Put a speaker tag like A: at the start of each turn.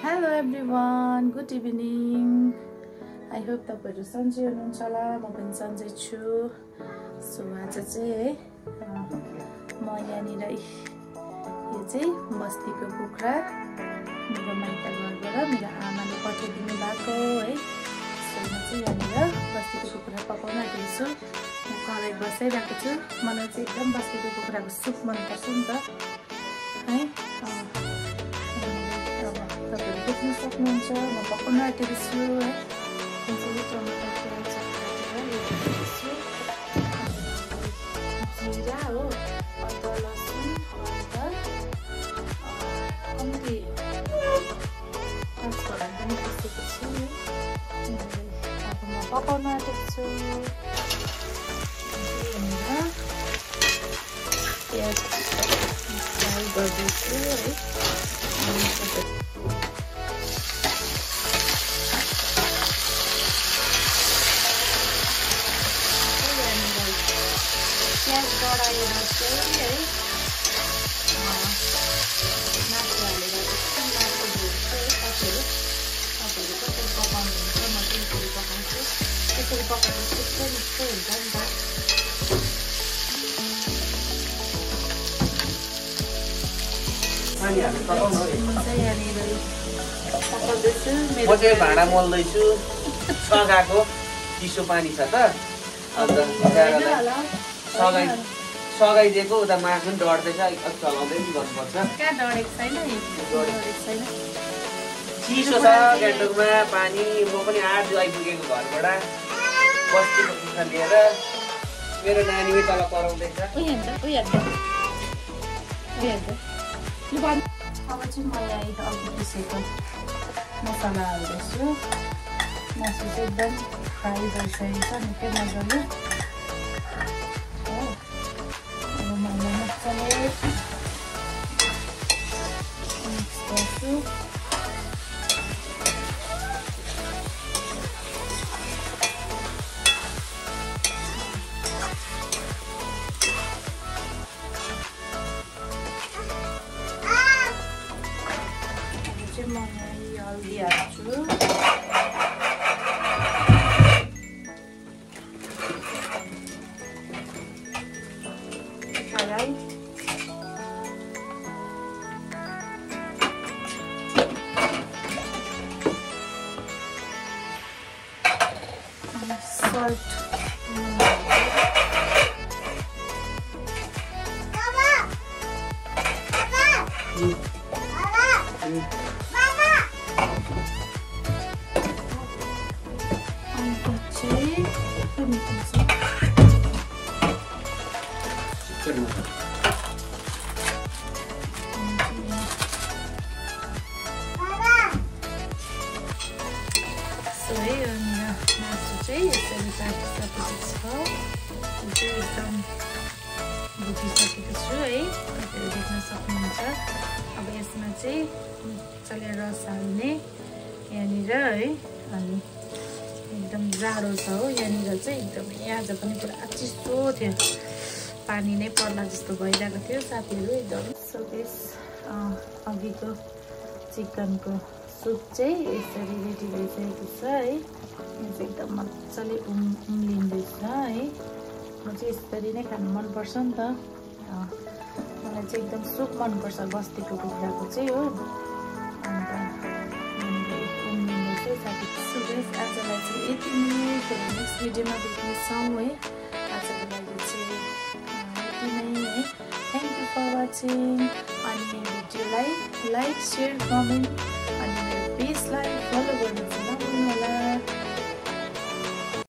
A: Hello everyone, good evening. I hope तपाईहरु सन्चै हुनुहुन्छ होला म पनि सन्चै छु सो आज चाहिँ है म यहाँनिर यो चाहिँ बस्तीको कुखुरा मेरो माइत घरबाट मेरो आमाले पठाइदिनु भएको है सो म चाहिँ यहाँनिर बस्तीको कुखुरा पकाउन आएको छु म कराई बसाइरहेको छु मलाई चाहिँ एकदम बस्तीको कुखुराको सुप मन पर्छ नि त है तपाईहरु देख्न सक्नुहुन्छ म पकाउन आँटेको छु है टमाटर प्याज जिरा हो अदुवा लसुन हल्दर कम्ती पाँचवटा पनि पिसेको छु अब म पकाउन आँटेको छु प्याज फ्राई गर्दैछु है प्याज गराएर चाहिँ है मासु हालेर एकदम मासु धुन्छ है तपाईँहरू कसरी पकाउनुहुन्छ म चाहिँ यसरी पकाउँछु यसरी पकाउँदा त्यस्तै मिठो हुन्छ नि त म चाहिँ यहाँनिर पकाउँदैछु
B: म चाहिँ भाँडा मोल्दैछु सगाको चिसो पानी छ त अन्त सगाइदिएको उता मासु पनि डढ्दैछ चलाउँदै पनि गर्नुपर्छ
A: कहाँ डढेको छैन
B: चिसो छ गान्तोकमा पानी म पनि आज आइपुगेको घरबाट बस्तीको कुखुरा लिएर मेरो नानीले तल कराउँदैछ
A: अब चाहिँ म यहाँ अघि पिसेको मसला हाल्दैछु मासु चाहिँ एकदम फ्राई भइसकेको छ निकै मजाले अब मैले मजाले मिक्स गर्छु म यहाँ हल्दी हाल्छु salt चाहिँ यसरी काटिसकेको छ एकदम भुटिसकेको छु है तपाईँहरू देख्न सक्नुहुन्छ अब यसमा चाहिँ मजाले रस हाल्ने यहाँनिर है अनि एकदम जाडो छ हो यहाँनिर चाहिँ एकदमै आज पनि पुरा चिसो थियो पानी नै पर्ला जस्तो भइरहेको थियो साथीहरू एकदम सो त्यस अघिको चिकनको सुप चाहिँ यसरी रेडी भइसकेको छ है यो चाहिँ एकदम मजाले उम्लिँदैछ है म चाहिँ यसरी नै खानु मनपर्छ नि त मलाई चाहिँ एकदम सुप मनपर्छ बस्तीको कुखुराको चाहिँ हो अन्त उम्लिँदैछ साथी सुरेश आजलाई चाहिँ यति नै नेक्स्ट भिडियोमा भेट्नेछौँ है आजको लागि चाहिँ यति नै है थ्याङ्क यू फर वाचिङ अनि मेरो भिडियोलाई लाइक सेयर कमेन्ट अनि मेरो पेजलाई फलो गर्नुहोस् न